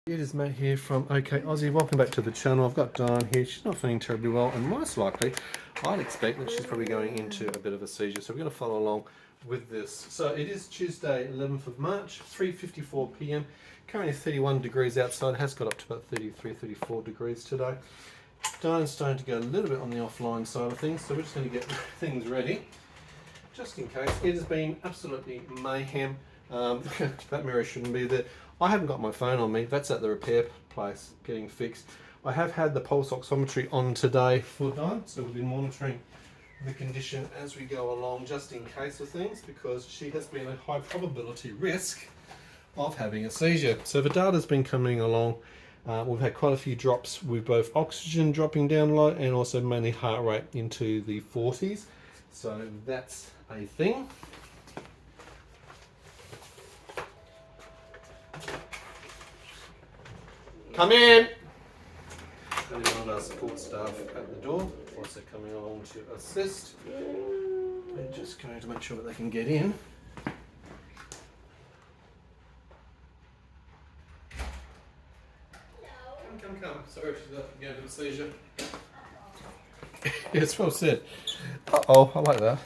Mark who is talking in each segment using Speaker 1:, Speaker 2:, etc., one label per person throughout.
Speaker 1: It is Matt here from Ok Aussie. Welcome back to the channel. I've got Dyan here. She's not feeling terribly well, and most likely, I'd expect that she's probably going into a bit of a seizure. So we're going to follow along with this. So it is Tuesday, 11th of March, 3:54 p.m. Currently 31 degrees outside. It has got up to about 33, 34 degrees today. Dyan's starting to go a little bit on the offline side of things, so we're just going to get things ready, just in case. It has been absolutely mayhem. That mirror shouldn't be there. I haven't got my phone on me. That's at the repair place getting fixed. I have had the pulse oximetry on today for Dyan, so we've been monitoring the condition as we go along, just in case of things, because she has been a high probability risk of having a seizure. So the data's been coming along. We've had quite a few drops with both oxygen dropping down low and also mainly heart rate into the 40s. So that's a thing. Come in! Only one of our support staff at the door, also coming along to assist. We're just going to make sure that they can get in. Come. Sorry, she's going to a seizure. It's well said. Uh-oh, I like that.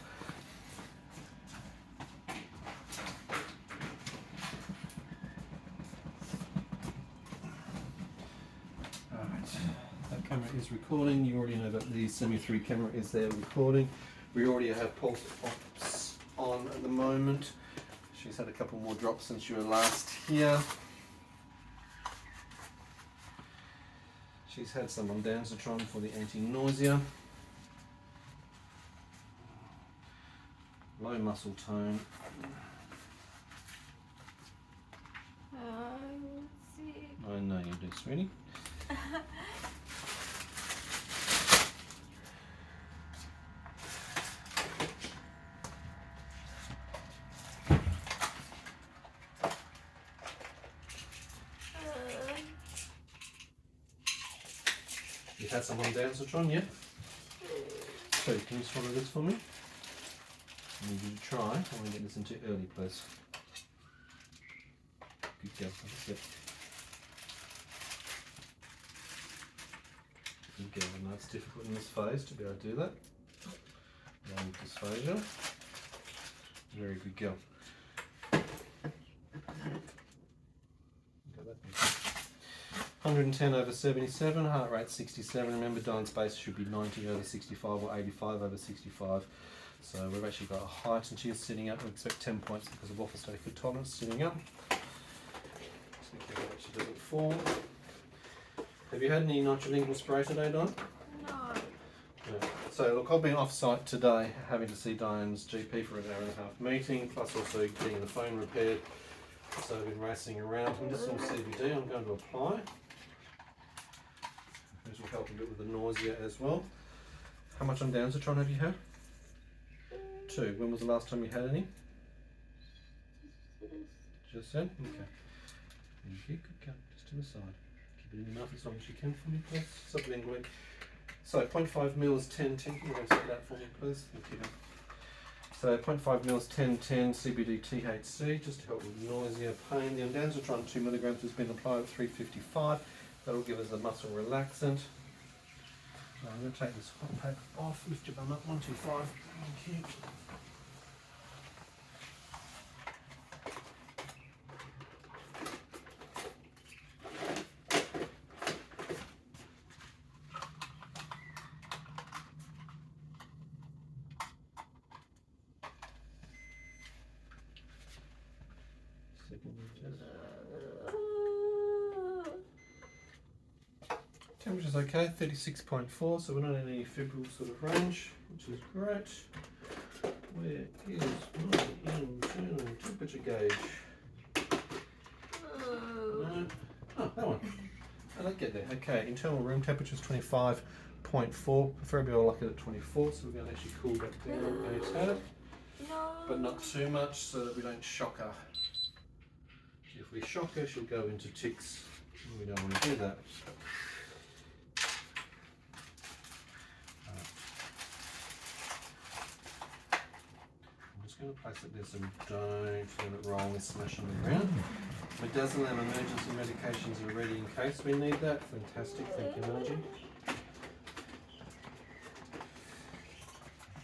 Speaker 1: That camera is recording. You already know that the semi-3 camera is there recording. We already have pulse ops on at the moment. She's had a couple more drops since you were last here. She's had some on Dystonia for the anti-nausea. Low muscle tone. I know you do, sweetie. You've had some on Dystonia, yeah? So, can you swallow this for me? I need you to try. I want to get this into early, please. Good girl. That's it. Good girl. I know it's difficult in this phase to be able to do that. Long dysphagia. Very good girl. 110 over 77, heart rate 67. Remember, Dyan's base should be 90 over 65 or 85 over 65. So we've actually got a height, and she is sitting up. We expect 10 points because of orthostatic tolerance sitting up. Just make sure that she doesn't fall. Have you had any nitrolingual spray today, Dyan?
Speaker 2: No.
Speaker 1: Yeah. So look, I've been off site today, having to see Dyan's GP for an hour and a half meeting, plus also getting the phone repaired. So I've been racing around. And this is all CBD I'm going to apply. This will help a bit with the nausea as well. How much on Dystonia have you had? 2. When was the last time you had any? Just then? Okay. Thank you. Good girl. Just to the side. Keep it in your mouth as long as you can for me, please. Sublingually. So 0.5 mils 10-10. You're going to set that for me, please. Thank you. So 0.5 mils 10-10 CBD THC, just to help with nausea, pain. The Dystonia 2 milligrams has been applied at 355. That'll give us a muscle relaxant. I'm going to take this hot pack off. Lift your bum up. 125. Thank you. Temperature's okay, 36.4, so we're not in any febrile sort of range, which is great. Where is my internal temperature gauge? No. Oh, that one. I don't get there. Okay, internal room temperature is 25.4, preferably I like it at 24, so we're going to actually cool that down a tad.
Speaker 2: No.
Speaker 1: But not too much so that we don't shock her. If we shock her, she'll go into tics, and we don't want to do that. going to place it there so we don't turn it wrong and smash on the ground. Midazolam emergency medications are ready in case we need that. Fantastic, thank you, Margie.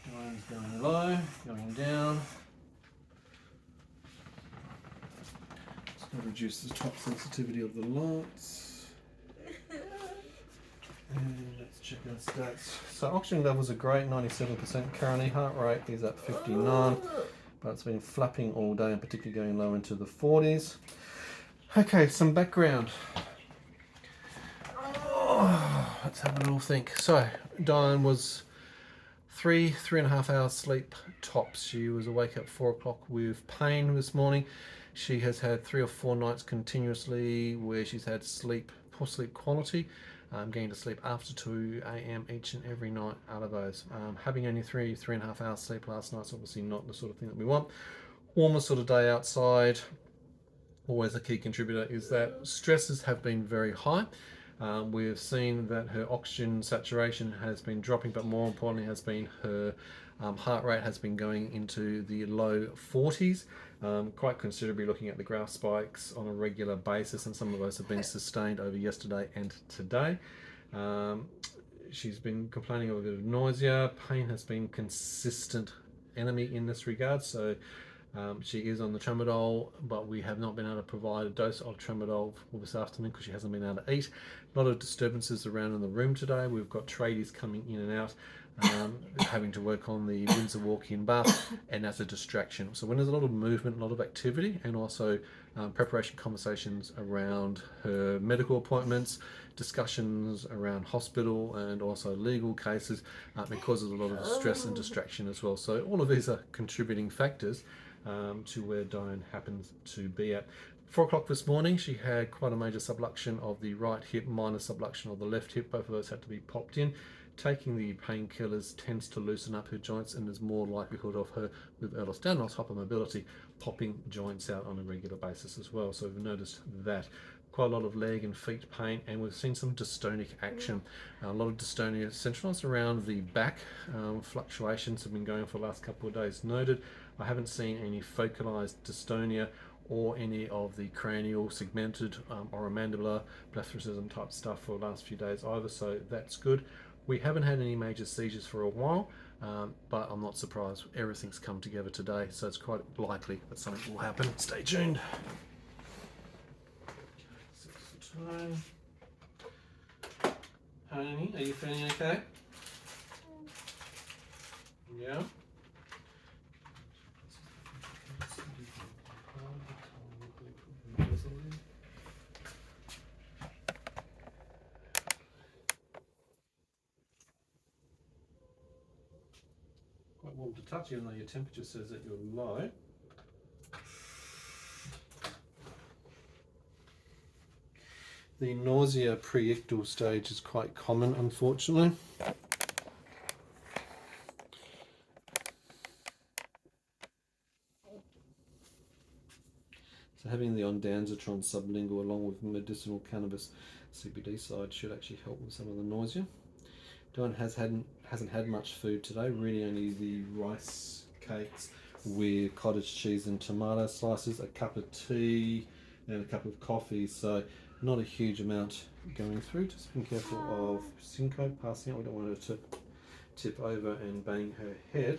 Speaker 1: Dyan's going low, going down. Just going to reduce the top sensitivity of the lights. And let's check our stats. So oxygen levels are great, 97% currently. Heart rate is at 59, but it's been flapping all day and particularly going low into the 40s. Okay, some background. Oh, let's have a little think. So Dyan was 3.5 hours sleep tops. She was awake at 4 o'clock with pain this morning. She has had 3 or 4 nights continuously where she's had poor sleep quality. Getting to sleep after 2 a.m. each and every night out of those. Having only 3.5 hours sleep last night is obviously not the sort of thing that we want. Warmer sort of day outside, always a key contributor, is that stresses have been very high. We've seen that her oxygen saturation has been dropping, but more importantly has been her heart rate has been going into the low 40s, quite considerably, looking at the graph spikes on a regular basis, and some of those have been sustained over yesterday and today. She's been complaining of a bit of nausea. Pain has been consistent enemy in this regard, so she is on the tramadol, but we have not been able to provide a dose of tramadol for this afternoon because she hasn't been able to eat. A lot of disturbances around in the room today. We've got tradies coming in and out, having to work on the Windsor walk-in bath, and that's a distraction. So when there's a lot of movement, a lot of activity, and also preparation conversations around her medical appointments, discussions around hospital, and also legal cases, it causes a lot of stress and distraction as well. So all of these are contributing factors to where Dyan happens to be at. 4 o'clock this morning, she had quite a major subluxation of the right hip, minor subluxation of the left hip. Both of those had to be popped in. Taking the painkillers tends to loosen up her joints, and there's more likelihood of her with Ehlers-Danlos hypermobility popping joints out on a regular basis as well. So we've noticed that. Quite a lot of leg and feet pain, and we've seen some dystonic action. A lot of dystonia centralized around the back. Fluctuations have been going for the last couple of days noted. I haven't seen any focalized dystonia or any of the cranial, segmented, or mandibular blepharism type stuff for the last few days either, so that's good. We haven't had any major seizures for a while, but I'm not surprised. Everything's come together today, so it's quite likely that something will happen. Stay tuned. Honey, are you feeling okay? Yeah? Quite warm to touch, even though your temperature says that you're low. The nausea pre-ictal stage is quite common, unfortunately. So having the ondansetron sublingual along with medicinal cannabis CBD side should actually help with some of the nausea. Dyan hasn't had much food today, really only the rice cakes with cottage cheese and tomato slices, a cup of tea and a cup of coffee, so not a huge amount going through. Just be careful of syncope passing out. We don't want her to tip over and bang her head.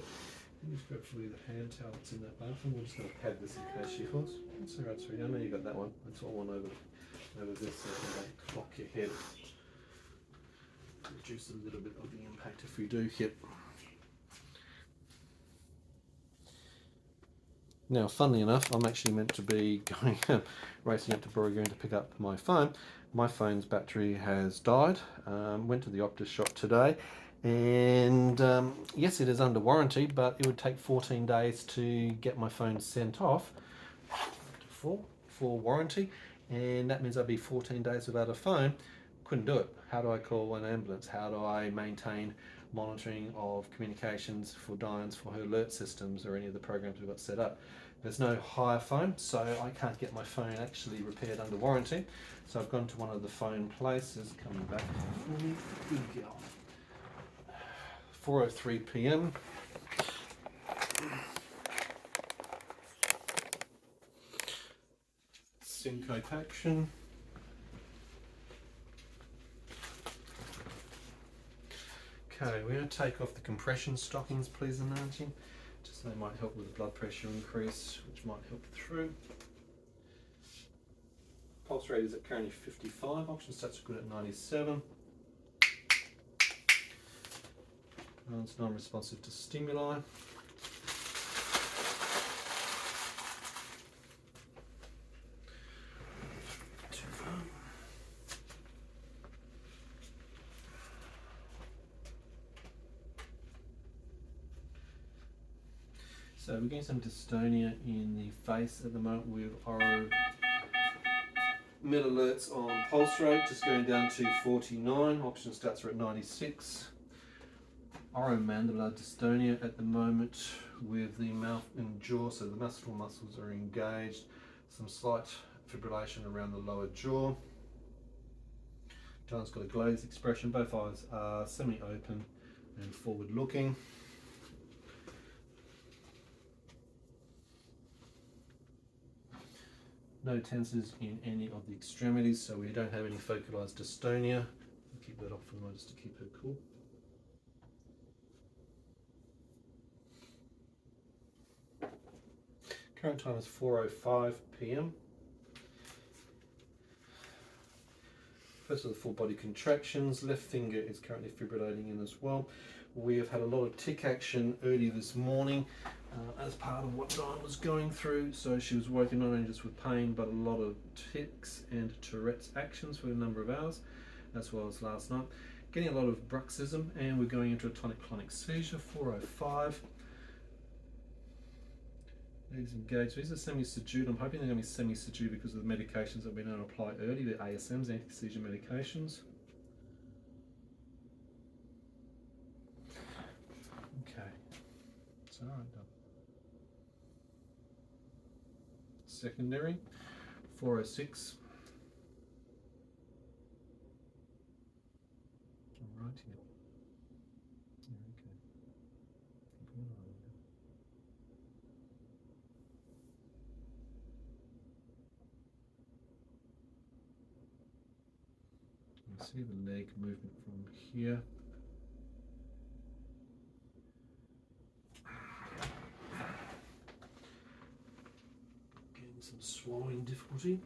Speaker 1: Just grab fully the hand towel that's in that bathroom. We're just going to pad this in case she falls. That's alright, sweetie. I know you got that one. That's all one over this so you don't clock your head. Reduce a little bit of the impact if we do hit. Now, funnily enough, I'm actually meant to be going racing up to Borrego to pick up my phone. My phone's battery has died. Went to the Optus shop today, and yes, it is under warranty, but it would take 14 days to get my phone sent off for warranty, and that means I'd be 14 days without a phone. Couldn't do it. How do I call an ambulance? How do I maintain monitoring of communications for Dyan's, for her alert systems, or any of the programs we've got set up? There's no hire phone, so I can't get my phone actually repaired under warranty. So I've gone to one of the phone places. Coming back for me, good girl. 4:03 p.m. syncope action. Okay, we're going to take off the compression stockings, please and auntie. Just they might help with the blood pressure increase, which might help through. Pulse rate is at currently 55, oxygen stats are good at 97. It's non-responsive to stimuli. So we're getting some dystonia in the face at the moment with oro mid alerts on pulse rate, just going down to 49, oxygen stats are at 96. Oromandibular dystonia at the moment with the mouth and jaw, so the muscle muscles are engaged, some slight fibrillation around the lower jaw. Dyan's got a glazed expression, both eyes are semi-open and forward looking. No tensors in any of the extremities, so we don't have any focalized dystonia. I'll keep that off for now just to keep her cool. Current time is 4:05 p.m. First of the full body contractions, left finger is currently fibrillating in as well. We have had a lot of tick action early this morning as part of what Dyan was going through. So she was woken not only just with pain, but a lot of tics and Tourette's actions for a number of hours, as well as last night. Getting a lot of bruxism, and we're going into a tonic-clonic seizure, 4:05. Legs engaged. These are semi-subdued. I'm hoping they're going to be semi-subdued because of the medications that have been able to apply early, the ASMs, anti-seizure medications. Okay, it's all right, done. Secondary, 4:06. All right, here. See the leg movement from here. Getting some swallowing difficulty.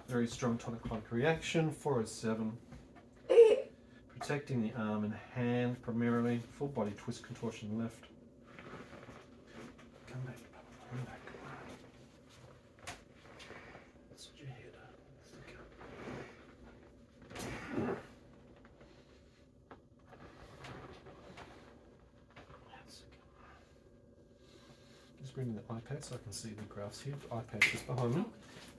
Speaker 1: Very strong tonic-clonic reaction, 4:07. Protecting the arm and hand primarily, full body twist contortion left. Come back, come back. That's your head. Just bring the iPad so I can see the graphs here. The iPad just behind me.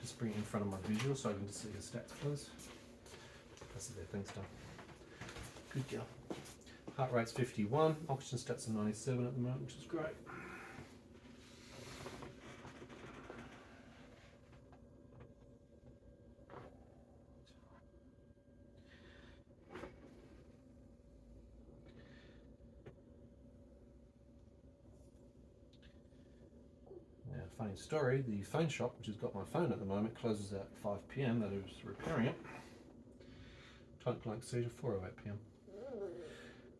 Speaker 1: Just bring it in front of my visual so I can just see the stats, please. That's there, thanks, Dyan. Good girl. Heart rate's 51, oxygen stats are 97 at the moment, which is great. Funny story, the phone shop, which has got my phone at the moment, closes at 5 p.m. That is repairing it. Tonic-clonic seizure, 4:08 p.m.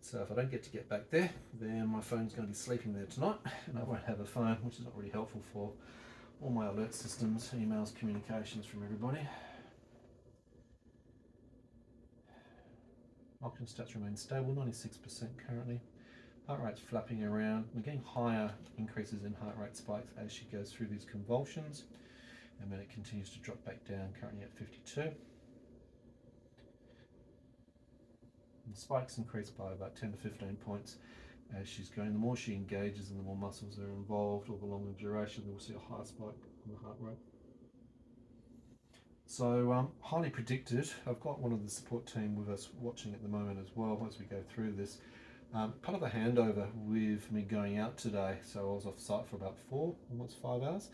Speaker 1: So if I don't get to get back there, then my phone's going to be sleeping there tonight, and I won't have a phone, which is not really helpful for all my alert systems, emails, communications from everybody. Oxygen stats remain stable, 96% currently. Heart rate's flapping around. We're getting higher increases in heart rate spikes as she goes through these convulsions, and then it continues to drop back down, currently at 52. And the spikes increase by about 10 to 15 points as she's going. The more she engages and the more muscles are involved, or the longer duration, we'll see a higher spike in the heart rate. So highly predicted. I've got one of the support team with us watching at the moment as well as we go through this. Part of a handover with me going out today, so I was off site for about almost 5 hours,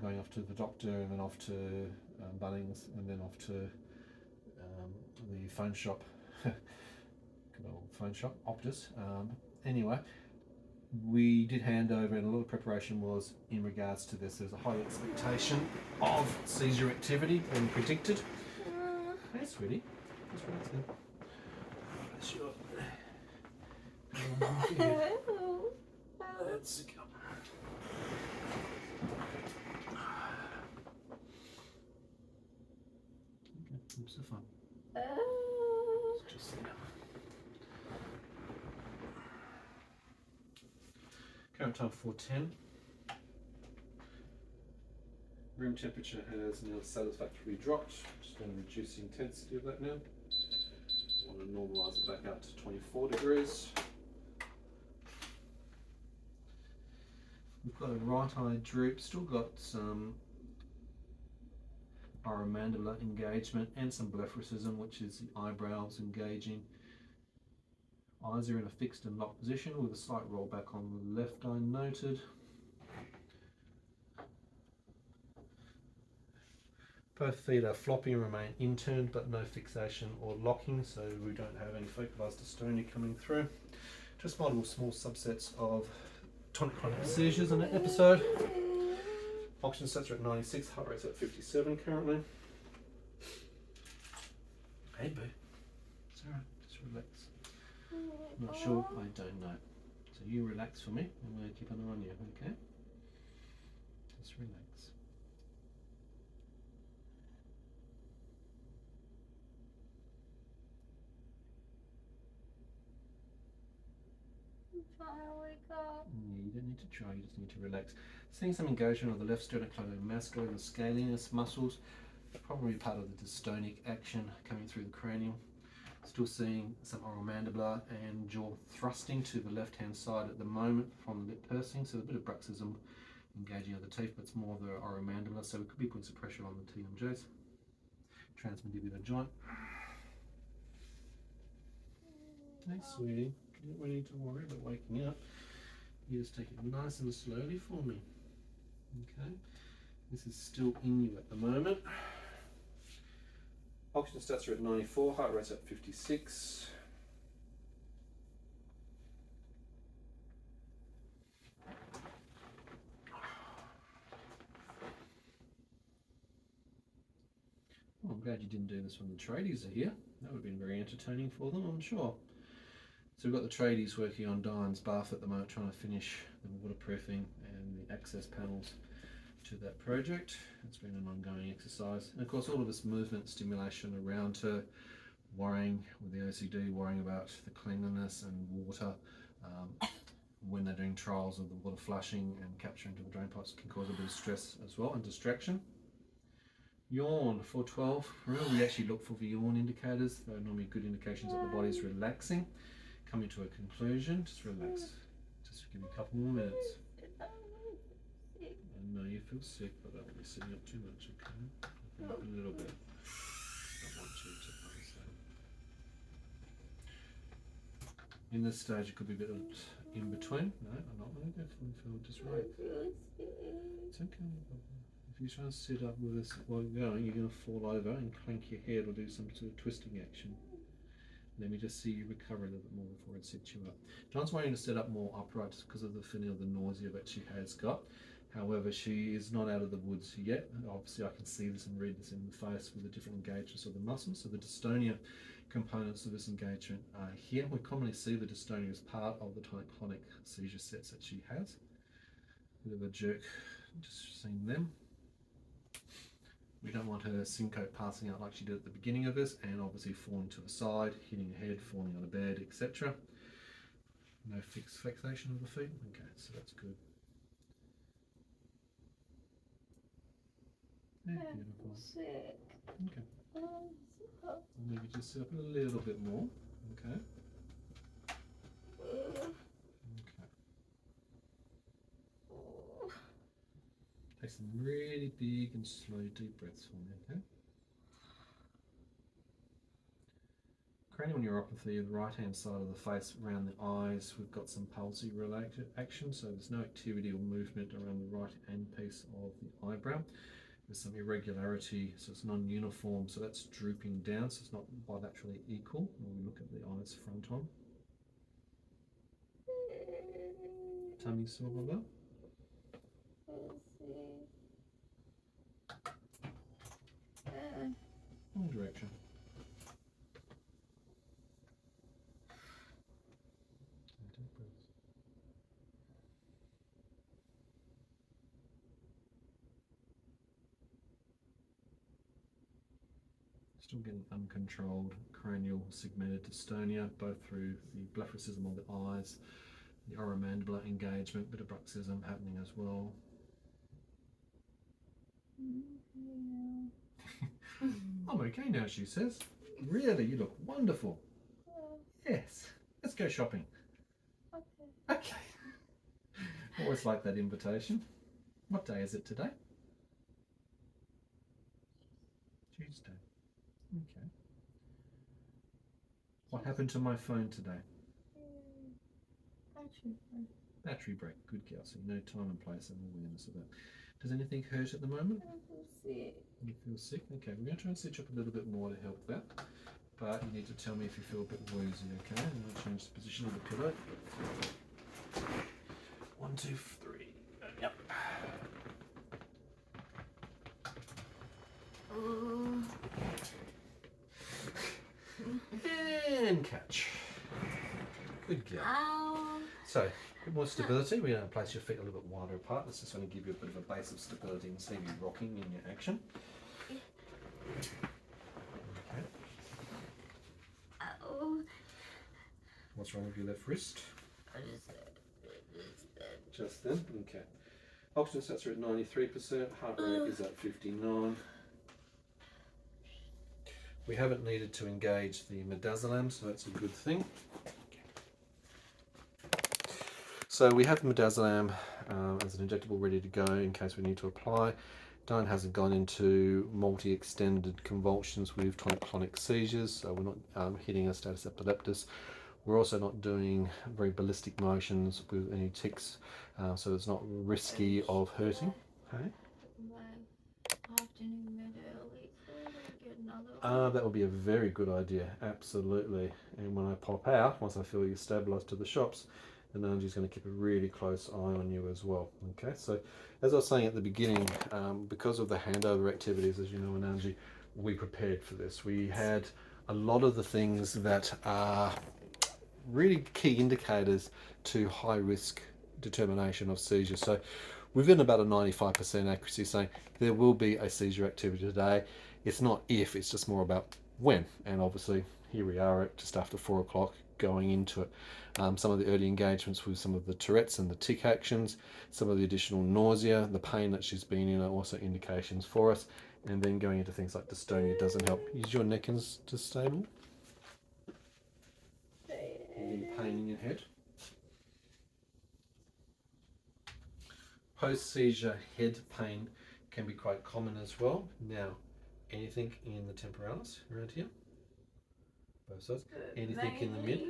Speaker 1: going off to the doctor and then off to Bunnings and then off to the phone shop, good old phone shop, Optus. Anyway, we did handover and a lot of preparation was in regards to this. There's a high expectation of seizure activity and predicted. Hey, sweetie. That's right, that's good. That's your... Let's go. Okay, oops, so fun. It's just there. Current time 4:10. Room temperature has now satisfactorily dropped. Just going to reduce the intensity of that now. I want to normalise it back out to 24 degrees. We've got a right eye droop, still got some oromandibular engagement and some blepharism, which is the eyebrows engaging. Eyes are in a fixed and locked position with a slight roll back on the left eye noted. Both feet are floppy and remain interned, but no fixation or locking, so we don't have any focalized dystonia coming through. Just multiple small subsets of tonic-clonic seizures in an episode. Oxygen stats are at 96, heart rate's at 57 currently. Hey boo, it's alright, just relax. Not sure, I don't know. So you relax for me, I'm going to keep an eye on you, okay? Just relax. Yeah, you don't need to try, you just need to relax. Seeing some engagement of the left sternocleidomastoid and scalenus muscles, probably part of the dystonic action coming through the cranium. Still seeing some oromandibular and jaw thrusting to the left hand side at the moment from the lip pursing, so a bit of bruxism engaging other teeth, but it's more the oromandibular, so we could be putting some pressure on the TMJs. Transmandibular joint. Hey sweetie, you don't need to worry about waking up. You just take it nice and slowly for me. Okay, this is still in you at the moment. Oxygen stats are at 94, heart rate's at 56. Well, I'm glad you didn't do this when the tradies are here. That would have been very entertaining for them, I'm sure. So we've got the tradies working on Dyan's bath at the moment, trying to finish the waterproofing and the access panels to that project. It's been an ongoing exercise. And of course all of this movement stimulation around her, worrying with the OCD, worrying about the cleanliness and water when they're doing trials of the water flushing and capture into the drain pipes can cause a bit of stress as well and distraction. Yawn for 12. Remember, we actually look for the yawn indicators. They're normally good indications that the body's relaxing. Coming to a conclusion, just relax. Just give me a couple more minutes. I know you feel sick, but I don't want you sitting up too much, okay? A little bit. I want you to understand. In this stage, it could be a bit in between. No, I'm not going to definitely feel just right. It's okay. If you try to sit up with us while you're going, you're going to fall over and clank your head or do some sort of twisting action. Let me just see you recover a little bit more before it sets you up. John's wanting to set up more upright just because of the feeling of the nausea that she has got. However, she is not out of the woods yet. Obviously, I can see this and read this in the face with the different engagements of the muscles. So the dystonia components of this engagement are here. We commonly see the dystonia as part of the tonic-clonic seizure sets that she has. Bit of a jerk, just seeing them. We don't want her syncope passing out like she did at the beginning of this, and obviously falling to the side, hitting her head, falling on a bed, etc. No fixation of the feet. Okay, so that's good. Yeah, beautiful.
Speaker 2: Sick.
Speaker 1: Okay. Maybe just sit up a little bit more. Okay. Okay. Take some really big and slow deep breaths for me, okay? cranial neuropathy, the right hand side of the face around the eyes, we've got some palsy related action, so there's no activity or movement around the right hand piece of the eyebrow. There's some irregularity, so it's non-uniform, so that's drooping down, so it's not bilaterally equal when we look at the eyes front on. Tummy sore, Willow? Wrong direction. Still getting uncontrolled cranial segmented dystonia, both through the blepharism of the eyes, the oromandibular engagement, bit of bruxism happening as well. I'm okay now, she says. Really, you look wonderful. Yes, let's go shopping. Okay. Always like that invitation. What day is it today? Tuesday. Okay. What happened to my phone today? Battery break. Good girl. So no time and place and awareness of that. Does anything hurt at the moment?
Speaker 2: I feel sick.
Speaker 1: You feel sick? Okay, we're going to try and stitch up a little bit more to help that. But you need to tell me if you feel a bit woozy, okay? I'm going to change the position of the pillow. 1, 2, 3. Yep. And catch. Good girl.
Speaker 2: Ow.
Speaker 1: So, a bit more stability. We're going to place your feet a little bit wider apart. This is going to give you a bit of a base of stability and save you rocking in your action. Okay.
Speaker 2: Ow.
Speaker 1: What's wrong with your left wrist? Just then? Okay. Oxygen stats are at 93%, heart rate is at 59. We haven't needed to engage the midazolam, so that's a good thing. So we have midazolam as an injectable ready to go in case we need to apply. Dyan hasn't gone into multi-extended convulsions with tonic-clonic seizures, so we're not hitting a status epilepticus. We're also not doing very ballistic motions with any tics, so it's not risky of hurting. Okay. That would be a very good idea, absolutely. And when I pop out, once I feel you stabilised to the shops, and Anji's going to keep a really close eye on you as well. Okay, so as I was saying at the beginning, because of the handover activities, as you know, in Anji, we prepared for this. We had a lot of the things that are really key indicators to high risk determination of seizure. So within about a 95% accuracy saying there will be a seizure activity today. It's not if, it's just more about when. And obviously here we are at just after 4 o'clock going into it. Some of the early engagements with some of the Tourette's and the tic actions, some of the additional nausea, the pain that she's been in are also indications for us. And then going into things like dystonia doesn't help. Is your neck stable? Any pain in your head? Post-seizure head pain can be quite common as well. Now, anything in the temporalis around here? Both sides. Anything in the mid?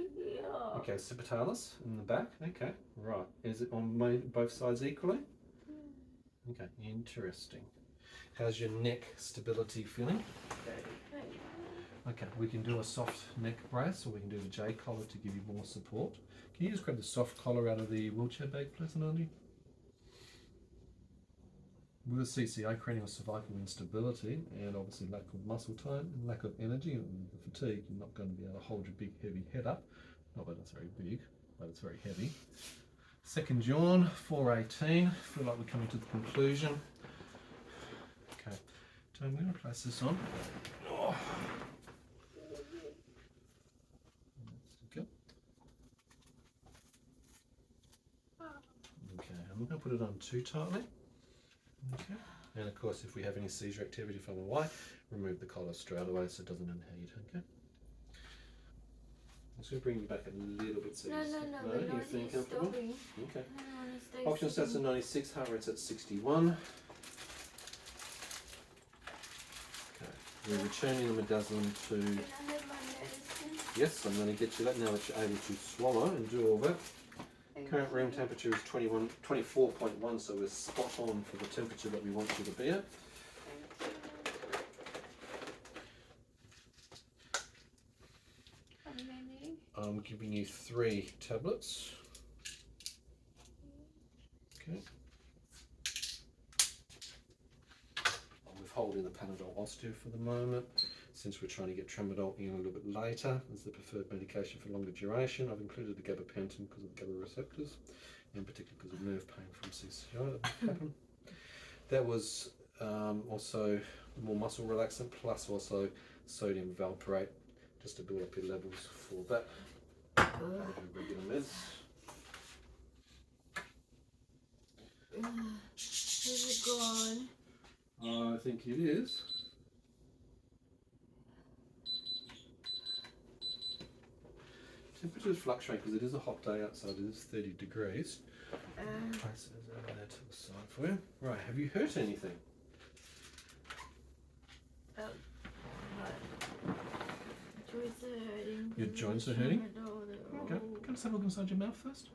Speaker 1: Okay, occipitalis in the back. Okay, right. Is it on both sides equally? Okay, interesting. How's your neck stability feeling? Okay, we can do a soft neck brace, or we can do the J collar to give you more support. Can you just grab the soft collar out of the wheelchair bag, please, Andy? With a CCA, cranial cervical instability, and obviously lack of muscle tone and lack of energy and the fatigue, you're not going to be able to hold your big heavy head up. Not that it's very big, but it's very heavy. Second yawn, 4:18. Feel like we're coming to the conclusion. Okay, so I'm going to place this on. Oh. Okay, I'm not going to put it on too tightly. Okay, and of course if we have any seizure activity from the white, remove the collar straight away so it doesn't unheat. Okay, I'm just going to bring you back a little bit so
Speaker 2: No,
Speaker 1: you're feeling comfortable.
Speaker 2: Stopping.
Speaker 1: Okay,
Speaker 2: I
Speaker 1: oxygen stats at 96, heart rate's at 61. Okay, we're returning the midazolam to...
Speaker 2: Can I have my medicine?
Speaker 1: Yes, I'm going to get you that now that you're able to swallow and do all that. Current room temperature is 24.1, so we're spot on for the temperature that we want you to be at.
Speaker 2: How many?
Speaker 1: I'm giving you 3 tablets. Okay. I'm withholding the Panadol Osteo for the moment, since we're trying to get tramadol in a little bit later as the preferred medication for longer duration. I've included the gabapentin because of the GABA receptors, and particularly because of nerve pain from Seizure that would happen. That was also more muscle relaxant, plus also sodium valproate, just to build up your levels for that. Regular meds.
Speaker 2: Is it gone?
Speaker 1: I think it is. Temperatures fluctuate because it is a hot day outside. It is 30 degrees. Place it over there to the side for you. Right, have you hurt anything?
Speaker 2: Joints are hurting.
Speaker 1: Your joints are hurting? Okay. Can I have a look inside your mouth first?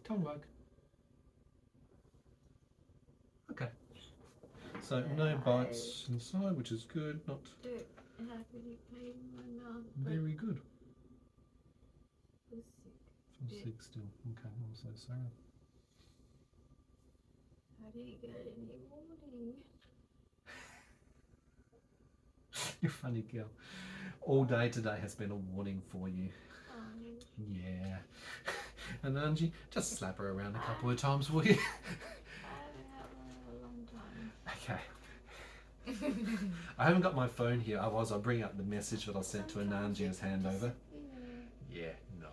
Speaker 1: Tongue work. Okay. So no bites inside, which is good. Not
Speaker 2: Don't have any pain in my mouth.
Speaker 1: very good.
Speaker 2: But
Speaker 1: Feel sick still. Okay, I'm so sorry.
Speaker 2: I didn't get any warning.
Speaker 1: You're a funny girl. All day today has been a warning for you. Yeah. And Angie, just slap her around a couple of times, will you?
Speaker 2: I haven't had one in a long time.
Speaker 1: I haven't got my phone here, otherwise I'll bring up the message that I sent to Ananji as handover. Yeah, no.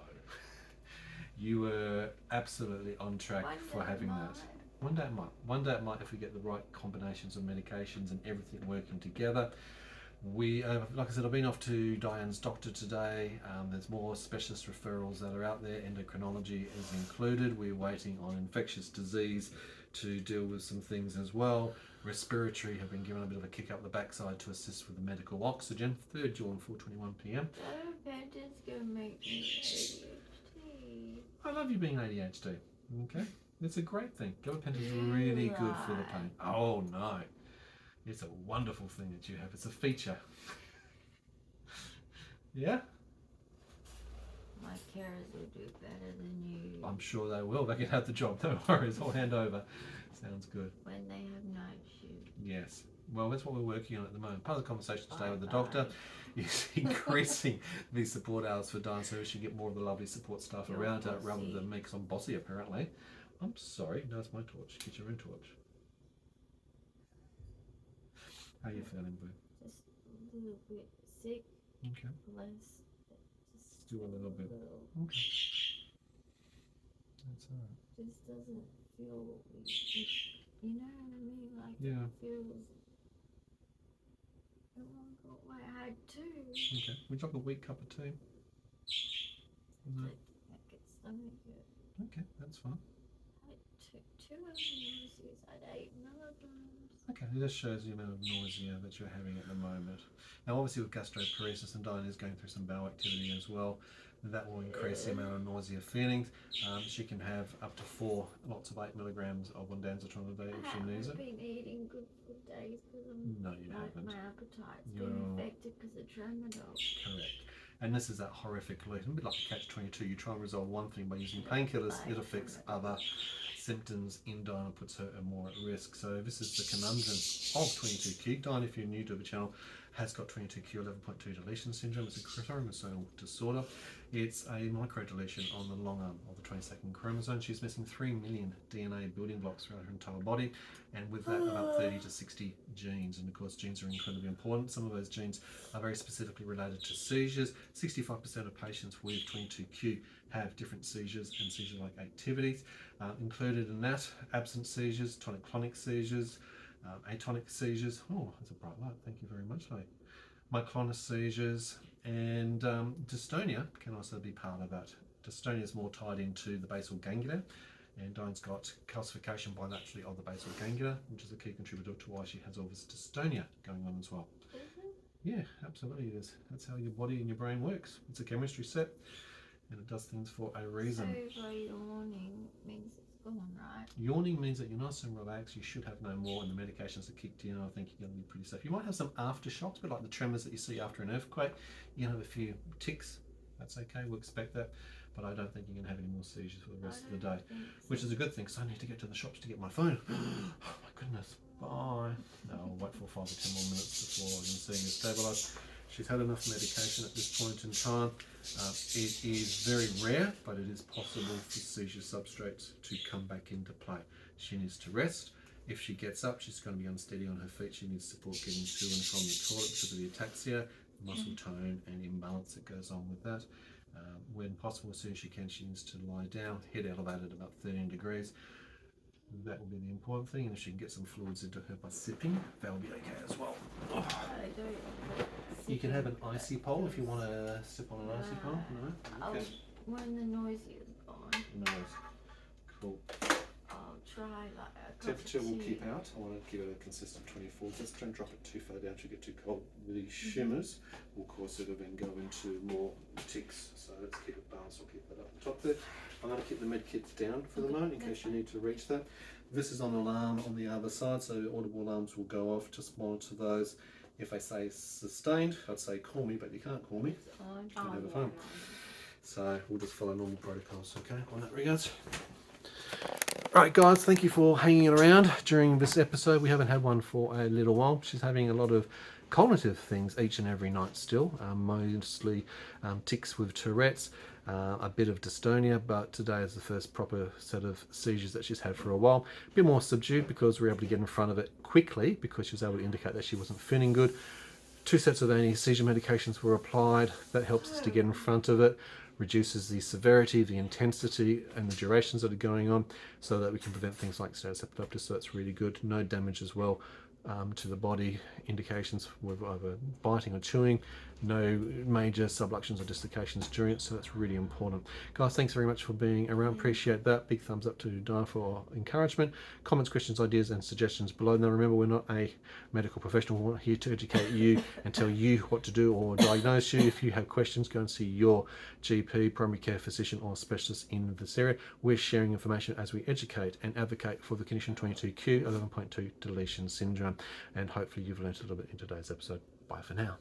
Speaker 1: You were absolutely on track for having that. One day it might. One day it might if we get the right combinations of medications and everything working together. We, like I said, I've been off to Dyan's doctor today. There's more specialist referrals that are out there. Endocrinology is included. We're waiting on infectious disease to deal with some things as well. Respiratory have been given a bit of a kick up the backside to assist with the medical oxygen. 3rd June, 4:21 p.m.
Speaker 2: Gabapentin's gonna make me ADHD.
Speaker 1: I love you being ADHD. Okay, it's a great thing. Gabapentin is really good for the pain. Oh no. It's a wonderful thing that you have. It's a feature. Yeah?
Speaker 2: My carers will do better than you.
Speaker 1: I'm sure they will. They can have the job. No worries. I'll hand over. Sounds good.
Speaker 2: When they have night shift.
Speaker 1: Yes. Well, that's what we're working on at the moment. Part of the conversation today with the doctor is increasing the support hours for Dyan so we should get more of the lovely support staff around her rather than me, because I'm bossy apparently. I'm sorry. No, it's my torch. Get your own torch. How are you feeling, Boo?
Speaker 2: Just a little bit sick.
Speaker 1: Okay.
Speaker 2: Less.
Speaker 1: Still a little bit. Okay. That's alright.
Speaker 2: Just doesn't feel, you know what I mean? Like
Speaker 1: Yeah.
Speaker 2: it feels. I had 2.
Speaker 1: Okay. Would you like a weak cup of tea? No.
Speaker 2: I get stomach.
Speaker 1: Okay, that's fine.
Speaker 2: I had 2 analyses. I had 8 milligrams.
Speaker 1: Okay, it just shows the amount of nausea that you're having at the moment. Now, obviously, with gastroparesis, and Dyan is going through some bowel activity as well, that will increase the amount of nausea feelings. She can have up to 4 lots of 8 milligrams of ondansetron a day if she needs it.
Speaker 2: I haven't been eating good for days because
Speaker 1: No, you haven't.
Speaker 2: my appetite's
Speaker 1: You're
Speaker 2: been affected because of tramadol.
Speaker 1: Correct. And this is that horrific lesion, a bit like a catch-22. You try and resolve one thing by using painkillers, it affects other symptoms in Dyan and puts her more at risk. So this is the conundrum of 22q. Dyan, if you're new to the channel, has got 22q 11.2 deletion syndrome. It's a chromosomal disorder. It's a microdeletion on the long arm of the 22nd chromosome. She's missing 3 million DNA building blocks throughout her entire body, and with that about 30 to 60 genes. And of course, genes are incredibly important. Some of those genes are very specifically related to seizures. 65% of patients with 22q have different seizures and seizure-like activities. Included in that, absent seizures, tonic-clonic seizures, atonic seizures. Oh, that's a bright light. Thank you very much. Myoclonus seizures, and dystonia can also be part of that. Dystonia is more tied into the basal ganglia And Dyan's got calcification bilaterally of the basal ganglia, which is a key contributor to why she has all this dystonia going on as well. Yeah, absolutely it is. That's how your body and your brain works. It's a chemistry set, and it does things for a reason.
Speaker 2: So yawning means it's gone, right?
Speaker 1: Yawning means that you're nice and relaxed. You should have no more, and the medications that kicked in, I think you're going to be pretty safe. You might have some aftershocks, but like the tremors that you see after an earthquake. You can have a few tics. That's okay. We'll expect that. But I don't think you're going to have any more seizures for the rest of the day, which is a good thing, because I need to get to the shops to get my phone. Oh my goodness. Bye. No, I'll wait for 5 or 10 more minutes before I can see her stabilise. She's had enough medication at this point in time. It is very rare, but it is possible for seizure substrates to come back into play. She needs to rest. If she gets up, she's going to be unsteady on her feet. She needs support getting to and from the toilet because of the ataxia, muscle tone and imbalance that goes on with that. When possible, as soon as she can, she needs to lie down, head elevated about 13 degrees. That will be the important thing, and if she can get some fluids into her by sipping, that will be okay as well. Oh. You can have an icy pole if you want to sip on an icy pole. No? Okay.
Speaker 2: When the noise is gone.
Speaker 1: Nice. Cool.
Speaker 2: I'll try like a
Speaker 1: Temperature will keep out. I want to give it a consistent 24. Just don't drop it too far down to get too cold. The shimmers will cause her to then go into more tics. So let's keep it balanced. We'll keep that up the top there. I'm going to keep the med kits down for the moment in case you need to reach that. This is on alarm on the other side, so audible alarms will go off. Just monitor those. If they say sustained, I'd say call me, but you can't call me. You don't have a phone. So we'll just follow normal protocols, okay, on that regards. Alright guys, thank you for hanging around during this episode. We haven't had one for a little while. She's having a lot of cognitive things each and every night still, mostly tics with Tourette's, a bit of dystonia, but today is the first proper set of seizures that she's had for a while. A bit more subdued because we were able to get in front of it quickly because she was able to indicate that she wasn't feeling good. 2 sets of anti-seizure medications were applied. That helps us to get in front of it, reduces the severity, the intensity and the durations that are going on so that we can prevent things like status epilepticus. So that's really good. No damage as well to the body, indications with either biting or chewing, no major subluxations or dislocations during it, so that's really important. Guys, thanks very much for being around, appreciate that. Big thumbs up to Dyan for encouragement. Comments, questions, ideas and suggestions below. Now remember, we're not a medical professional, we're here to educate you and tell you what to do or diagnose you. If you have questions, go and see your GP, primary care physician or specialist in this area. We're sharing information as we educate and advocate for the condition 22q 11.2 deletion syndrome, and hopefully you've learned a little bit in today's episode. Bye for now.